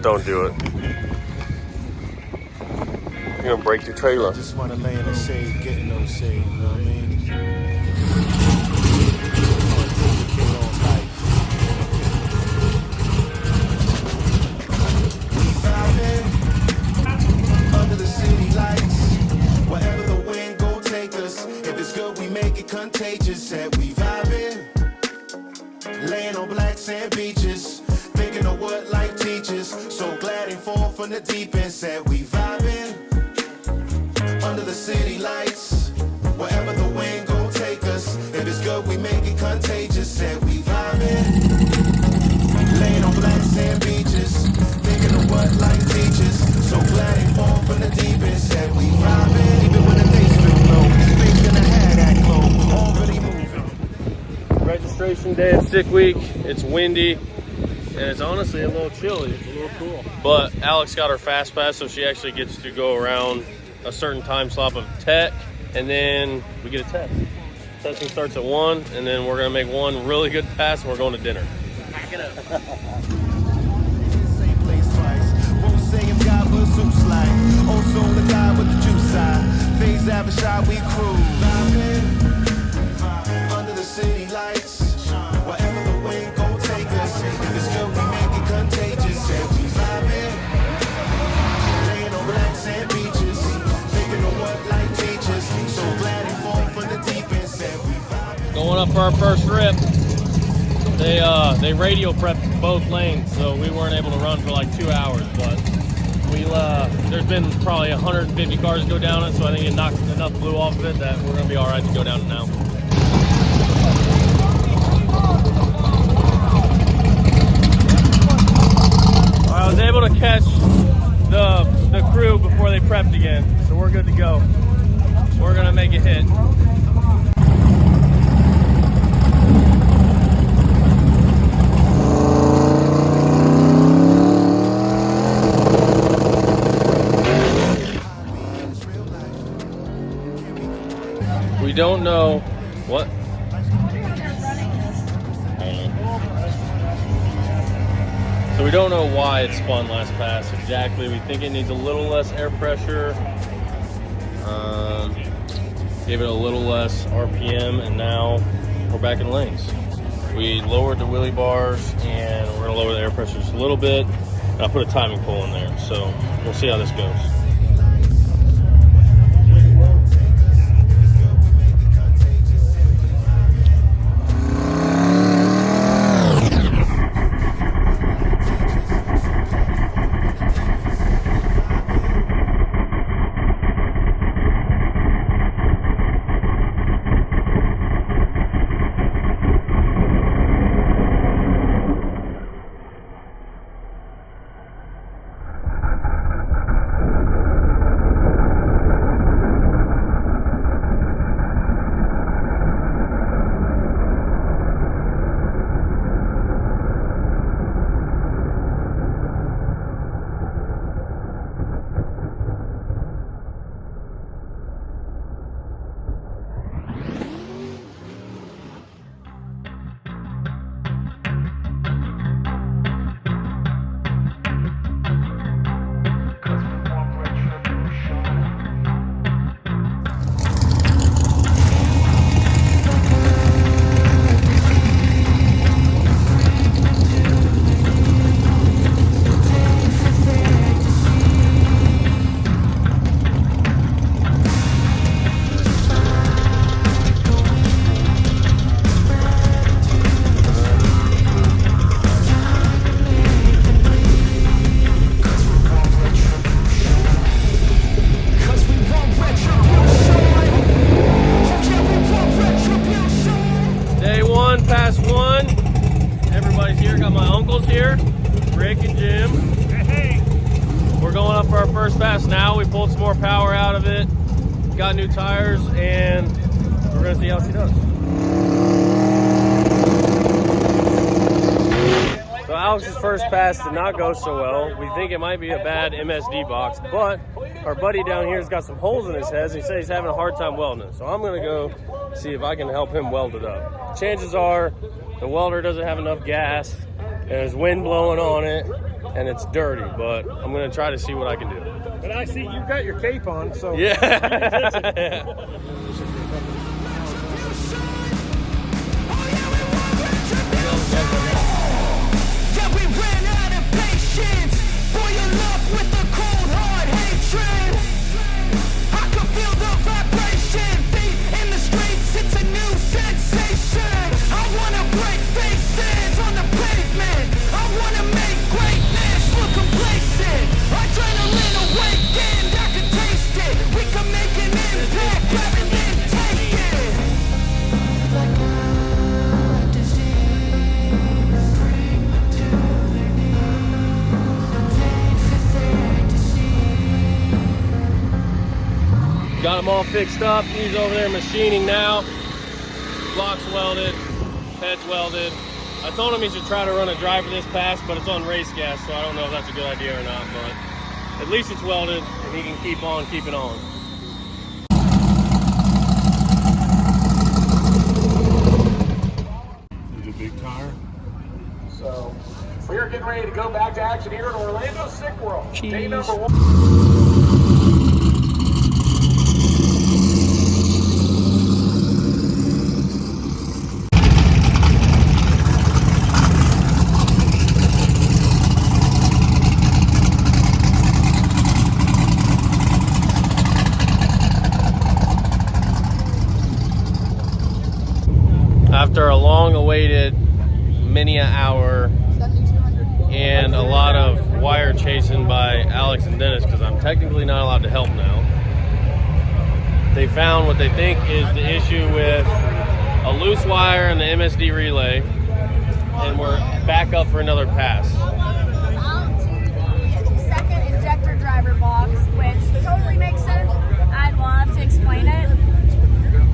Don't do it. You're gonna break your trailer. I just want to lay in the shade, getting no shade, you know what I mean? Under the city lights, wherever the wind go take us. If it's good, we make it contagious. Said we vibing, laying on black sand beaches, thinking of what life teaches. So glad ain't fall from the deep end. Said we vibing, under the city lights, wherever the wind go take us. If it's good, we make it contagious. Said we vibing, laying on black sand beaches, thinking of what life teaches. So glad ain't fall from the deep end. Said we vibing, even when the days feel low. Faith gonna have that glow, already moving. Registration day at Sickweek. It's windy, and it's honestly a little chilly. It's a little cool. But Alex got her fast pass, so she actually gets to go around a certain time slot of tech, and then we get a test. Testing starts at 1, and then we're gonna make one really good pass, and we're going to dinner. Pack it up. Same place twice. Won't say him God, but Zeus like. Also the guy with the juice side. Phase Avishai, we cruise. Vibing, under the city lights, wherever the wind gon' take us. If it's good, we make it contagious. Said we vibing, laying on black sand beaches, thinking of what life teaches. So glad he fall from the deep end. Said we vibing. Going up for our first rip. They radio prepped both lanes, so we weren't able to run for like 2 hours, but there's been probably 150 cars go down it, so I think it knocked enough glue off of it that we're gonna be all right to go down it now. I was able to catch the crew before they prepped again, so we're good to go. We're gonna make it hit. We don't know what. So we don't know why it spun last pass exactly. We think it needs a little less air pressure. Gave it a little less RPM, and now we're back in lanes. We lowered the wheelie bars, and we're gonna lower the air pressure just a little bit. And I put a timing pole in there, so we'll see how this goes. First pass now. We pulled some more power out of it, got new tires, and we're gonna see how she does. So Alex's first pass did not go so well. We think it might be a bad MSD box, but our buddy down here has got some holes in his head, and he said he's having a hard time welding it. So I'm gonna go see if I can help him weld it up. Chances are the welder doesn't have enough gas there's wind blowing on it, and it's dirty, but I'm gonna try to see what I can do. But I see you've got your cape on, so Yeah. Got them all fixed up. He's over there machining now. Blocks welded, heads welded. I told him he should try to run a drive for this pass, but it's on race gas, so I don't know if that's a good idea or not, but at least it's welded and he can keep on keeping on. Is it a big tire? So we are getting ready to go back to action here at Orlando Sick World. Day number 1. After a long-awaited many an hour and a lot of wire chasing by Alex and Dennis, because I'm technically not allowed to help now, they found what they think is the issue with a loose wire in the MSD relay, and we're back up for another pass. Out to the second injector driver box, which totally makes sense. I'd love to explain it.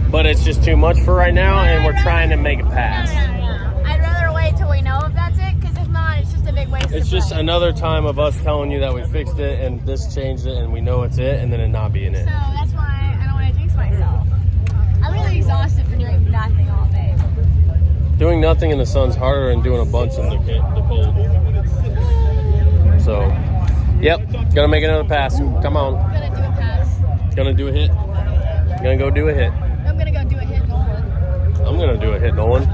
But it's just too much for right now, and we're trying to make a pass. I'd rather wait till we know if that's it, because if not, it's just a big waste It's of just breath. another time of us telling you that we fixed it, and this changed it, and we know it's it, and then it not being it. So that's why I don't want to jinx myself. I'm really exhausted from doing nothing all day. Doing nothing in the sun's harder than doing a bunch in the cold. So, yep, gonna make another pass. Come on. I'm gonna do a pass. Gonna do a hit. Gonna go do a hit. I'm gonna go do a hit Nolan. I'm gonna do a hit, Nolan.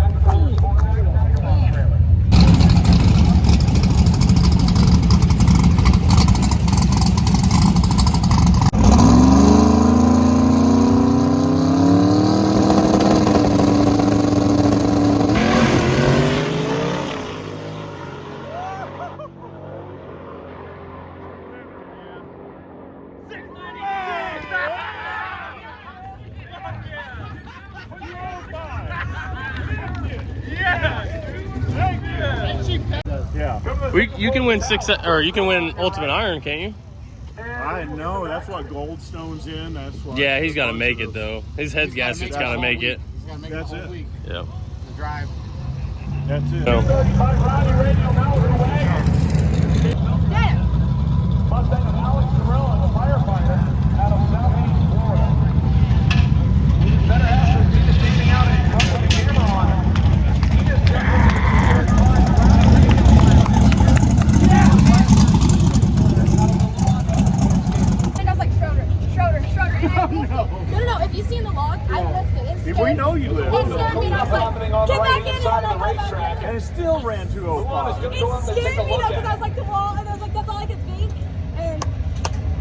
You can win you can win Ultimate Iron, can't you? I know. That's what Goldstone's in. That's what. Yeah, he's got to make it though. His head gasset's got to make it. That's it. Yeah. The drive. That's it. No. 35 Ronnie Radio now underway. Yeah. Mustang of Alex Gorilla, the firefighter out of Southeast Florida. He just better have to see the thing out and come with the camera on him. He just got No, if you see in the log, I lifted it. If we know you live. It scared me and I was like, get back in it. And I'm like, And it still ran 205. it scared me though, because I was like the wall, and I was like, that's all I could think. And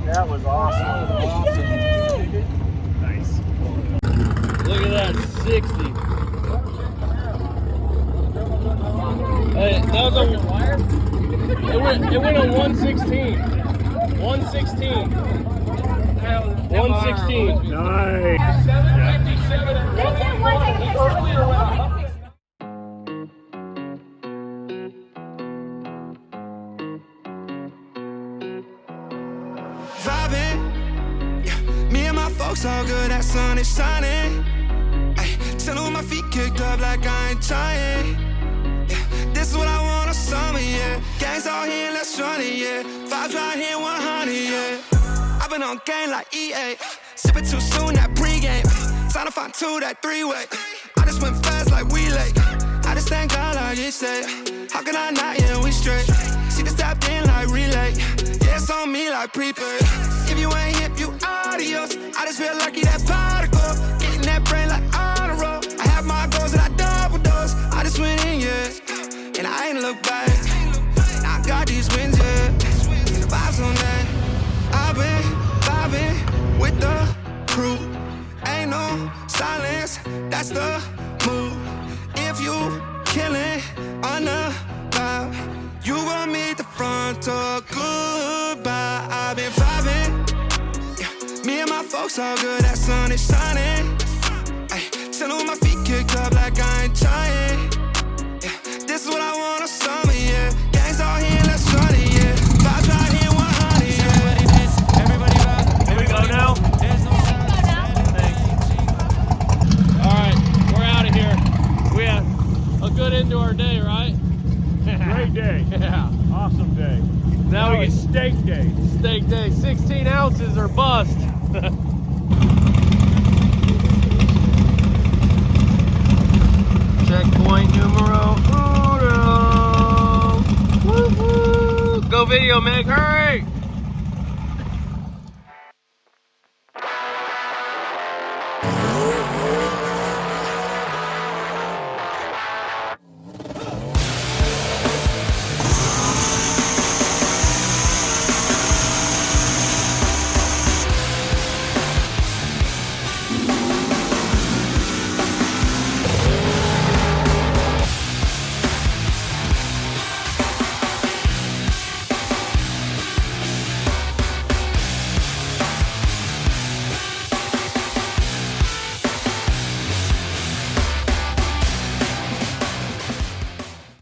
That was awesome. Nice. Look at that, 60. Hey, that was a wire. It went on 116. 116. 116. Nice. they didn't want to take a picture with me. We'll take a picture. Vibing, yeah. Me and my folks all good, that sun is shining. Ay, chillin' with my feet kicked up like I ain't trying. Yeah, this is what I want on summer, yeah. Gangs all here, let's run it, yeah. Vibes right here, 100, yeah. I've been on game like EA. Sippin' too soon, that pregame. Sign up on 2, that 3-way. I just went fast like we late. I just thank God like he said. How can I not? Yeah, we straight. See the stop in like relay. Yeah, it's on me like prepaid. If you ain't hip, you adios. I just feel lucky that particle. Getting that brain like on a roll. I have my goals and I double dose. I just went in, yeah. And I ain't look back. Now I got these wins, yeah. And the vibes on that. I've been vibing with the crew. Ain't no silence, that's the move. If you killing on the vibe, you gon' meet the front door, goodbye. I've been vibing, yeah. Me and my folks all good, that sun is shining. Ay, chillin' with my feet kicked up like I ain't trying. Yeah, this is what I want on summer, yeah. Gangs all here, let's run it, yeah. Vibes right here, 100, yeah. Everybody rock. Here we go now. Alright, we're out of here. We had a good end to our day, right? Great day. Yeah. Awesome day. Now we it's get steak day. steak day. 16 ounces or bust. Checkpoint numero uno. Woo-hoo. Go video, Meg. Hurry.